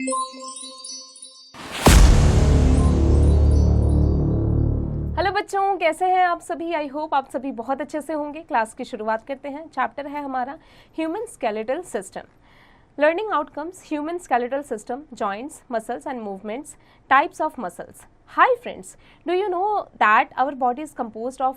Hello बच्चों, कैसे हैं आप सभी। आई होप आप सभी बहुत अच्छे से होंगे। क्लास की शुरुआत करते हैं। चैप्टर है हमारा human skeletal system. Learning outcomes, human skeletal system, joints, muscles and movements, types of muscles. Hi friends, do you know that our body is composed of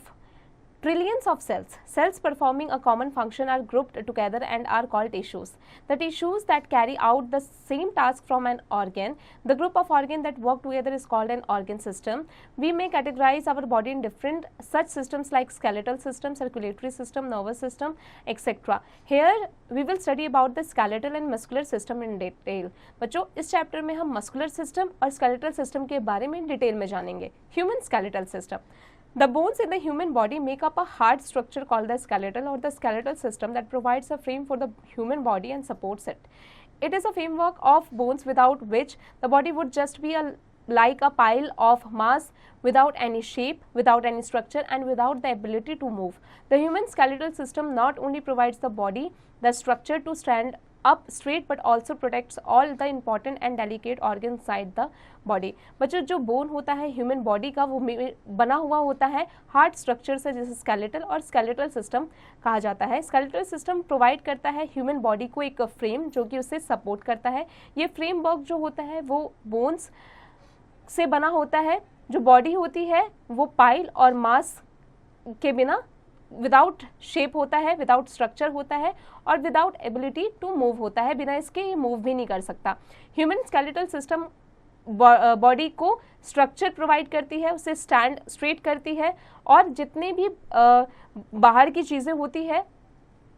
trillions of cells. Cells performing a common function are grouped together and are called tissues. The tissues that carry out the same task from an organ, the group of organs that work together is called an organ system. We may categorize our body in different such systems like skeletal system, circulatory system, nervous system, etc. Here we will study about the skeletal and muscular system in detail. बच्चों, इस chapter में हम muscular system और skeletal system के बारे में detail में जानेंगे। Human skeletal system. The bones in the human body make up a hard structure called the skeletal or the skeletal system that provides a frame for the human body and supports it. It is a framework of bones without which the body would just be like a pile of mass without any shape, without any structure and without the ability to move. The human skeletal system not only provides the body the structure to stand up straight but also protects all the important and delicate organs inside the body. बच्चों, जो bone होता है human body का वो बना हुआ होता है हार्ड स्ट्रक्चर से, जिसे स्केलेटल और स्केलेटल सिस्टम कहा जाता है। स्केलेटल सिस्टम प्रोवाइड करता है ह्यूमन बॉडी को एक फ्रेम जो कि उसे सपोर्ट करता है। ये फ्रेमवर्क जो होता है वो बोन्स से बना होता है। जो बॉडी होती है वो पाइल और मास के बिना विदाउट शेप होता है, विदाउट स्ट्रक्चर होता है और विदाउट एबिलिटी टू मूव होता है। बिना इसके ये मूव भी नहीं कर सकता। ह्यूमन स्केलेटल सिस्टम बॉडी को स्ट्रक्चर प्रोवाइड करती है, उसे स्टैंड स्ट्रेट करती है और जितने भी बाहर की चीज़ें होती है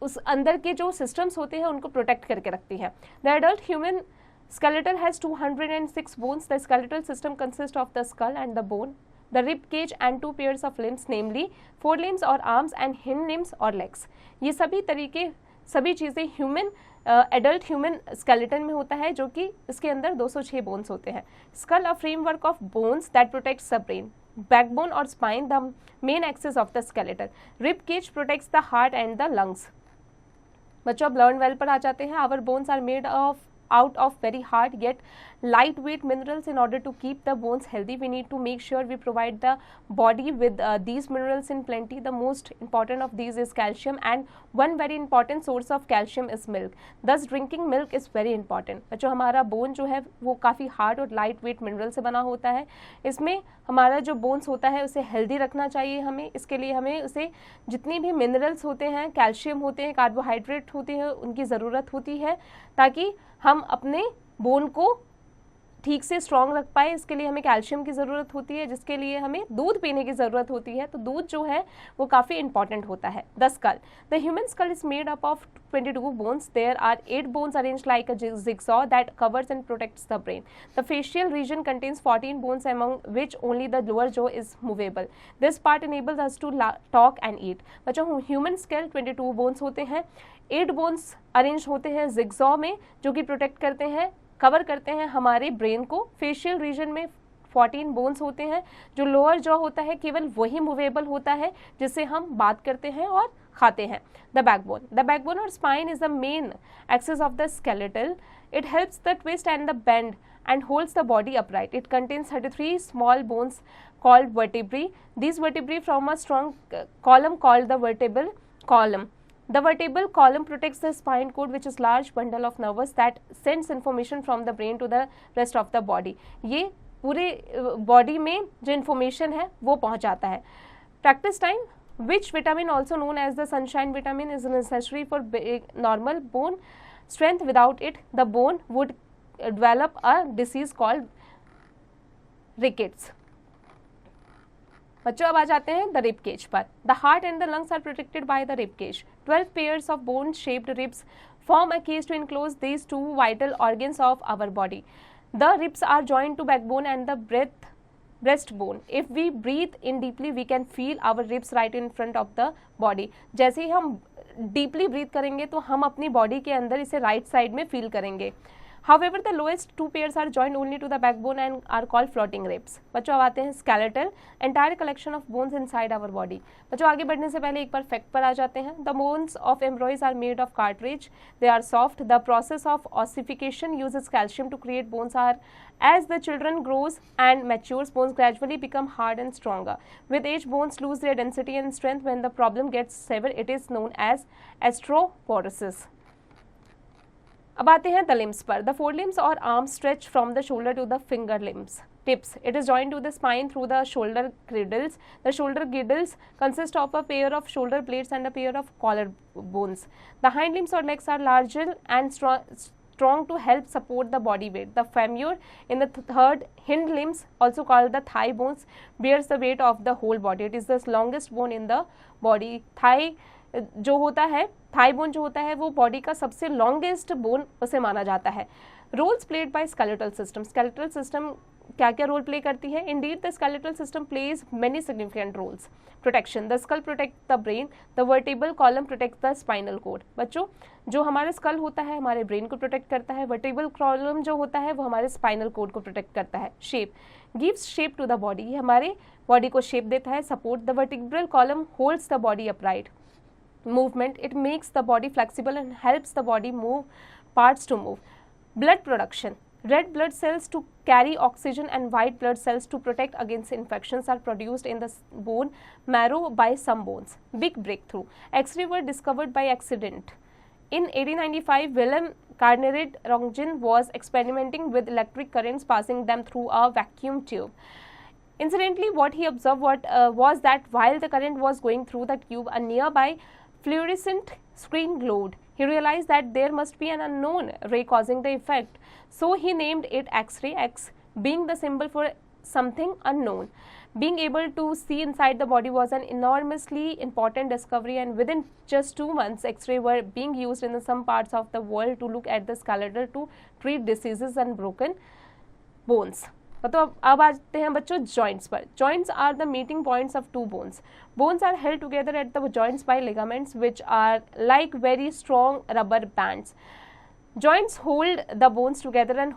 उस अंदर के जो सिस्टम्स होते हैं उनको प्रोटेक्ट करके रखती है। The adult human skeletal has 206 bones. The skeletal system consists of the skull and the bone, the rib cage and two pairs of limbs, namely forelimbs or arms and hind limbs or legs. ये सभी चीज़ें human adult human skeleton में होता है, जो कि इसके अंदर 206 बोन्स होते हैं। Skull, a framework of bones that protects the brain, backbone और spine the main axis of the skeleton, rib cage protects the heart and the lungs. बच्चों, अब लर्न वेल पर आ जाते हैं। Our bones are made out of very hard yet lightweight minerals. In order to keep the bones healthy, we need to make sure we provide the body with these minerals in plenty. The most important of these is calcium, and one very important source of calcium is milk. Thus drinking milk is very important. जो हमारा bone जो है वो काफ़ी hard और light weight mineral से बना होता है। इसमें हमारा जो बोन्स होता है उसे हेल्दी रखना चाहिए हमें। इसके लिए हमें उसे जितनी भी मिनरल्स होते हैं, कैल्शियम होते हैं, कार्बोहाइड्रेट होते हैं, उनकी ज़रूरत होती है ताकि हम अपने बोन को ठीक से स्ट्रॉन्ग रख पाए। इसके लिए हमें कैल्शियम की ज़रूरत होती है, जिसके लिए हमें दूध पीने की ज़रूरत होती है। तो दूध जो है वो काफ़ी इंपॉर्टेंट होता है। The skull, the human skull is made up of 22 bones. There are 8 bones arranged like a jigsaw that covers and protects the brain. The facial region contains 14 bones, among which only the lower jaw is movable. This part enables us to talk and eat. बच्चों, human scale 22 bones होते हैं। 8 bones arrange होते हैं जिगजॉ में, जो कि protect करते हैं, कवर करते हैं हमारे ब्रेन को। फेशियल रीजन में 14 बोन्स होते हैं। जो लोअर जॉ होता है केवल वही मूवेबल होता है जिससे हम बात करते हैं और खाते हैं। द बैकबोन और spine is the main axis of the skeletal. It helps the twist and the bend and holds the body upright. It contains 33 small bones called vertebrae. These vertebrae form a strong column called the vertebral column. The vertebral column protects the spine cord, which is large bundle of nerves that sends information from the brain to the rest of the body. ये पूरे body में जो information है वो पहुंचाता है। Practice time, which vitamin also known as the sunshine vitamin is necessary for normal bone strength. Without it, the bone would develop a disease called rickets. बच्चों, अब आ जाते हैं द रिब केज पर। The heart and the lungs are protected by the rib cage. 12 pairs of bone shaped ribs form a cage to enclose these two vital organs of our body. The ribs are joined to backbone and the breastbone. If we breathe in deeply, we can feel our ribs right in front of the body. जैसे ही हम deeply breathe करेंगे तो हम अपनी body के अंदर इसे right side में फील करेंगे। However, the lowest two pairs are joined only to the backbone and are called floating ribs. बच्चों अब आते हैं skeletal, entire collection of bones inside our body. बच्चों आगे बढ़ने से पहले एक बार फैक्ट पर आ जाते हैं. The bones of embryos are made of cartilage. They are soft. The process of ossification uses calcium to create bones. As the children grows and matures, bones gradually become hard and stronger. With age, bones lose their density and strength. When the problem gets severe, it is known as osteoporosis. अब आते हैं the limbs पर. The forelimbs or arms stretch from the shoulder to the finger limbs tips. It is joined to the spine through the shoulder girdles. The shoulder girdles consist of a pair of shoulder blades and a pair of collar bones. The hind limbs or legs are larger and strong to help support the body weight. The femur in the third hind limbs, also called the thigh bones, bears the weight of the whole body. It is the longest bone in the body. Thigh जो होता है, thigh bone जो होता है वो body का सबसे longest bone उसे माना जाता है. Roles played by skeletal system. Skeletal system क्या क्या रोल प्ले करती है? Indeed the skeletal system plays many significant roles. Protection. The skull protect the brain. The vertebral column protect the spinal cord. बच्चों जो हमारा स्कल होता है हमारे ब्रेन को प्रोटेक्ट करता है. वर्टिबल कॉलम जो होता है वो हमारे स्पाइनल कोड को प्रोटेक्ट करता है. Shape. Gives shape to the body. ये हमारे बॉडी को शेप देता है. Support. The vertebral column holds the body upright. Movement. It makes the body flexible and helps the body move parts to move. Blood production. Red blood cells to carry oxygen and white blood cells to protect against infections are produced in the bone marrow by some bones. Big breakthrough. X-ray were discovered by accident. In 1895, Willem Carnered Röntgen was experimenting with electric currents passing them through a vacuum tube. Incidentally, what he observed was that while the current was going through the tube, a nearby fluorescent screen glowed. He realized that there must be an unknown ray causing the effect. So he named it X-ray, X being the symbol for something unknown. Being able to see inside the body was an enormously important discovery, and within just 2 months, X-ray were being used in some parts of the world to look at the skeleton to treat diseases and broken bones. तो अब आते हैं बच्चों joints पर. Joints are the meeting points of two bones. Bones are held together at the joints by ligaments which are like very strong rubber bands. Joints hold the bones together and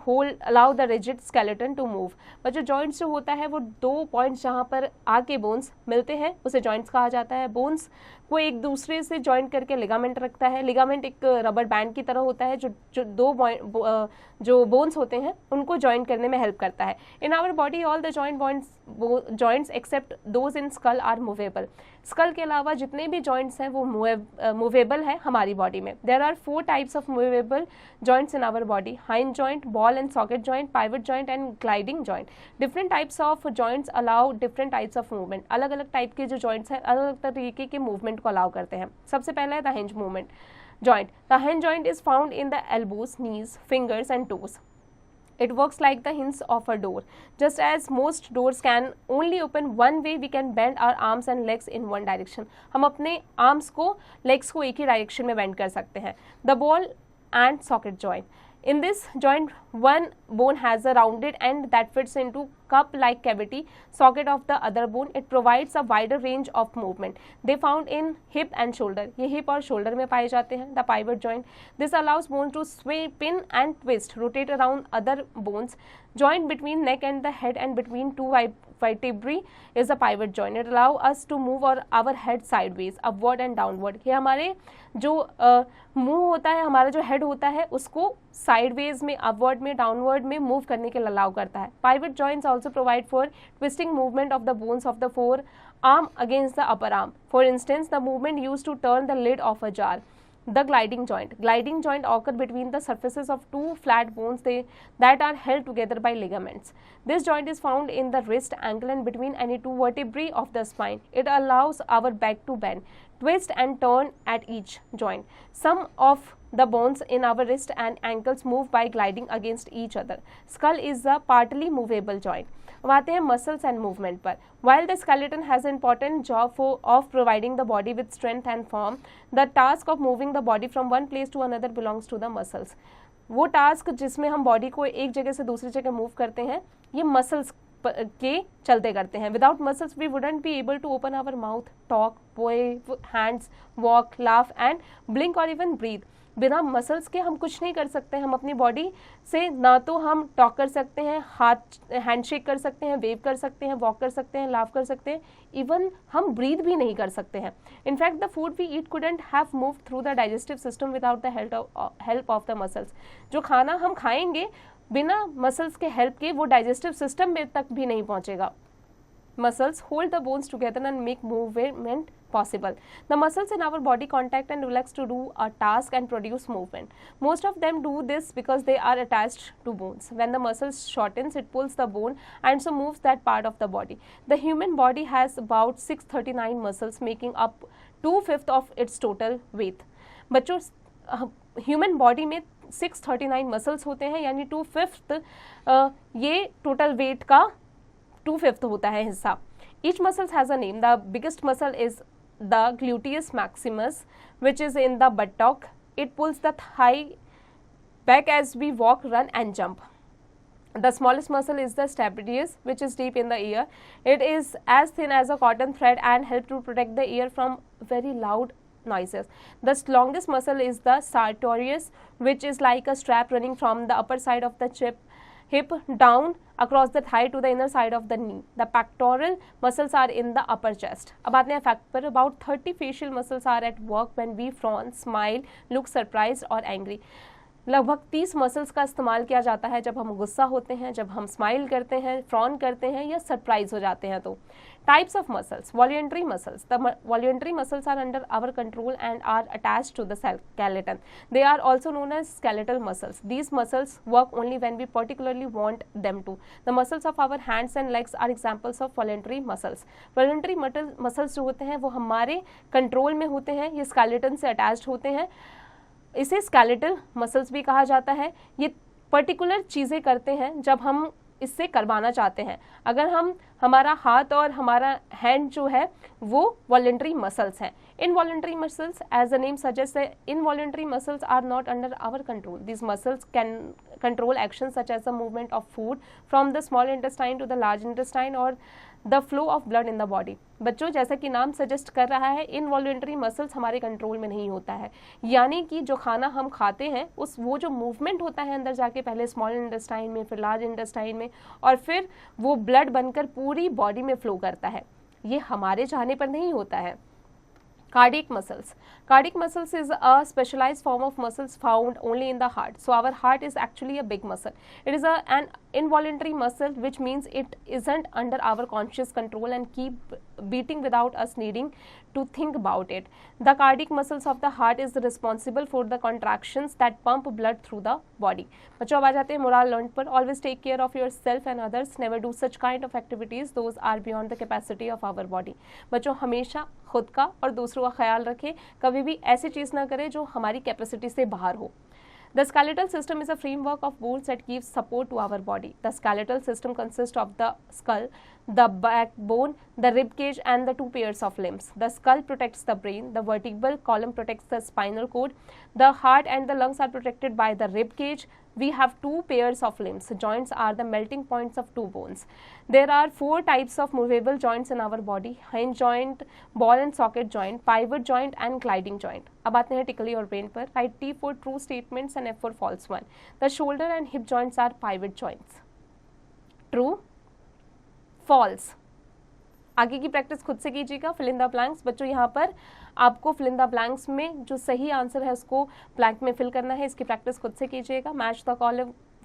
allow the rigid skeleton to move. पर जो joints जो होता है वो दो points जहाँ पर आके bones मिलते हैं उसे joints कहा जाता है. bones को एक दूसरे से joint करके ligament रखता है. ligament एक rubber band की तरह होता है जो bones होते हैं उनको joint करने में help करता है. In our body all the joints except those in skull are movable. skull के अलावा जितने भी joints हैं वो movable है हमारी body में. There are 4 types of movable joints in our body: hind joint, ball and socket joint, pivot joint and gliding joint. Different types of joints allow different types of movement. अलग अलग type के जो joints हैं अलग अलग तरीके के movement को allow करते हैं. सबसे पहला है the hinge movement joint. The hinge joint is found in the elbows, knees, fingers and toes. It works like the hinge of a door. Just as most doors can only open one way, we can bend our arms and legs in one direction. हम अपने arms को legs को एक ही direction में bend कर सकते हैं. The ball and socket joint. In this joint, one bone has a rounded end that fits into cup-like cavity socket of the other bone. It provides a wider range of movement. They found in hip and shoulder. ये hip और shoulder में पाए जाते हैं. The pivot joint. This allows bones to spin and twist, rotate around other bones. Joint between neck and the head and between two vertebrae is a pivot joint. It allows us to move our head sideways, upward and downward. ये हमारे जो मुंह होता है, हमारा जो head होता है उसको साइडवेज में, अपवर्ड में, डाउनवर्ड में मूव करने के लिए अलाउ करता है. Pivot joints also provide for twisting movement of the bones of the four arm against the upper arm. For instance, the movement used to turn the lid of a jar. The gliding joint. Gliding joint occur between the surfaces of two flat bones that are held together by ligaments. This joint is found in the wrist, ankle and between any two vertebrae of the spine. It allows our back to bend, twist and turn at each joint. Some of the bones in our wrist and ankles move by gliding against each other. Skull is a partly movable joint. अब आते हैं muscles and movement पर. While the skeleton has an important job of providing the body with strength and form, the task of moving the body from one place to another belongs to the muscles. वो task जिसमें हम body को एक जगह से दूसरी जगह move करते हैं ये मसल्स के चलते करते हैं। Without muscles we wouldn't be able to open our mouth, talk, wave hands, walk, laugh and blink और इवन ब्रीथ। बिना मसल्स के हम कुछ नहीं कर सकते। हम अपनी बॉडी से ना तो हम टॉक कर सकते हैं, हाथ हैंडशेक कर सकते हैं, वेव कर सकते हैं, वॉक कर सकते हैं, लाफ कर सकते हैं, इवन हम ब्रीथ भी नहीं कर सकते हैं। In fact the food we eat couldn't have moved through the digestive system without the help of the muscles. जो खाना हम खाएंगे बिना मसल्स के हेल्प के वो डाइजेस्टिव सिस्टम में तक भी नहीं पहुंचेगा। Muscles hold the bones together and make movement possible. The muscles in our body contact and relax to do a task and produce movement. Most of them do this because they are attached to bones. When the muscles shortens, it pulls the bone and so moves that part of the body. The human body has about 639 muscles, making up 2/5 of its total weight. बच्चों, human body में 639 muscles होते हैं, यानी 2/5 ये total weight का 2/5 होता है हिस्सा। Each muscle has a name. The biggest muscle is the gluteus maximus, which is in the buttock. It pulls the thigh back as we walk, run and jump. The smallest muscle is the stapedius, which is deep in the ear. It is as thin as a cotton thread and helps to protect the ear from very loud noises. The longest muscle is the sartorius, which is like a strap running from the upper side of the hip down across the thigh to the inner side of the knee. The pectoral muscles are in the upper chest. अब आते हैं fact पर। About 30 facial muscles are at work when we frown, smile, look surprised or angry. लगभग 30 muscles का इस्तेमाल किया जाता है जब हम गुस्सा होते हैं, जब हम स्माइल करते हैं, फ्रॉन करते हैं या सरप्राइज हो जाते हैं। तो types of muscles. Voluntary muscles. The voluntary muscles are under our control and are attached to the skeleton. They are also known as skeletal muscles. These muscles work only when we particularly want them to. The muscles of our hands and legs are examples of voluntary muscles. Voluntary muscles जो होते हैं वो हमारे control में होते हैं, ये skeleton से अटैच्ड होते हैं। इसे स्केलेटल मसल्स भी कहा जाता है। ये पर्टिकुलर चीज़ें करते हैं जब हम इससे करवाना चाहते हैं। अगर हमारा हाथ और हमारा हैंड जो है वो वॉलंटरी मसल्स हैं। Involuntary muscles, as the name suggest, involuntary muscles are not under our control. These muscles can control actions such as the movement of food from the small intestine to the large intestine or the flow of blood in the body. बच्चों, जैसा कि नाम suggest कर रहा है, involuntary muscles हमारे control में नहीं होता है। यानी कि जो खाना हम खाते हैं वो जो मूवमेंट होता है अंदर जाके, पहले स्मॉल इंटेस्टाइन में, फिर लार्ज इंटेस्टाइन में, और फिर वो ब्लड बनकर पूरी बॉडी में फ्लो करता है, ये हमारे चाहने पर नहीं होता है। Cardiac muscles. Cardiac muscles is a specialized form of muscles found only in the heart. So our heart is actually a big muscle. It is an involuntary muscle, which means it isn't under our conscious control and keep beating without us needing to think about it. The cardiac muscles of the heart is responsible for the contractions that pump blood through the body. बच्चों, अब आ जाते हैं moral learn पर। Always take care of yourself and others. Never do such kind of activities. Those are beyond the capacity of our body. बच्चों, हमेशा खुद का और दूसरों का ख्याल रखें। कभी भी ऐसी चीज़ ना करें जो हमारी कैपेसिटी से बाहर हो। The skeletal system is a framework of bones that gives support to our body. The skeletal system consists of the skull, the backbone, the rib cage, and the two pairs of limbs. The skull protects the brain. The vertebral column protects the spinal cord. The heart and the lungs are protected by the rib cage. We have two pairs of limbs. Joints are the melting points of two bones. There are 4 types of movable joints in our body: hinge joint, ball and socket joint, pivot joint, and gliding joint. अब आते हैं टिकली और brain पर। Write T for true statements and F for false one. The shoulder and hip joints are pivot joints. True, false. आगे की practice खुद से कीजिएगा। Fill in the blanks. बच्चों, यहाँ पर आपको फिल इन द ब्लैंक्स में जो सही आंसर है उसको ब्लैंक में फिल करना है। इसकी प्रैक्टिस खुद से कीजिएगा। Match the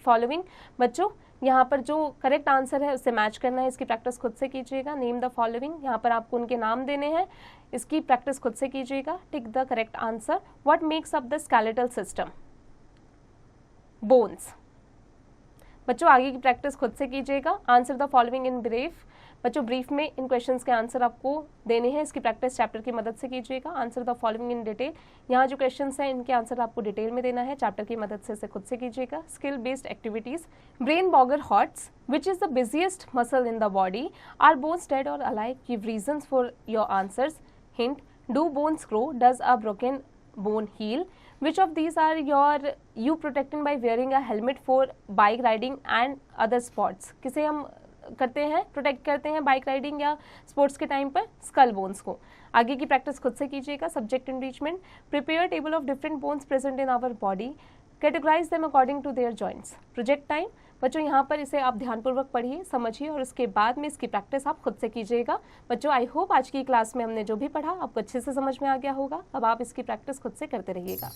following. बच्चों, यहाँ पर जो करेक्ट आंसर है उससे मैच करना है, इसकी प्रैक्टिस खुद से कीजिएगा। नेम द फॉलोइंग, यहाँ पर आपको उनके नाम देने हैं, इसकी प्रैक्टिस खुद से कीजिएगा। Tick the correct answer. What makes up the skeletal system? Bones. बच्चों, आगे की प्रैक्टिस खुद से कीजिएगा। Answer the following in brief. बच्चों, ब्रीफ में इन क्वेश्चंस के आंसर आपको देने हैं, इसकी प्रैक्टिस चैप्टर की मदद से कीजिएगा। Answer the following in detail. यहाँ जो क्वेश्चंस हैं इनके आंसर आपको डिटेल में देना है, चैप्टर की मदद से इसे खुद से कीजिएगा। Skill based activities. Brain boggler HOTS, which is the busiest muscle in the body? Are bones dead और alive? Give reasons for your answers. Hint, do bones grow? Does a broken bone heal? Which of these are you protecting by wearing a helmet for bike riding and other sports? किसे हम करते हैं, protect करते हैं bike riding या sports के time पर? Skull bones को। आगे की प्रैक्टिस खुद से कीजिएगा। Subject enrichment, prepare table of different bones present in our body, categorise them according to their joints. Project time, बच्चों यहाँ पर इसे आप ध्यानपूर्वक पढ़िए, समझिए और उसके बाद में इसकी प्रैक्टिस आप खुद से कीजिएगा। बच्चों आई होप आज की क्लास में हमने जो भी पढ़ा आपको अच्छे से समझ में आ गया होगा। अब आप इसकी प्रैक्टिस खुद से करते रहिएगा।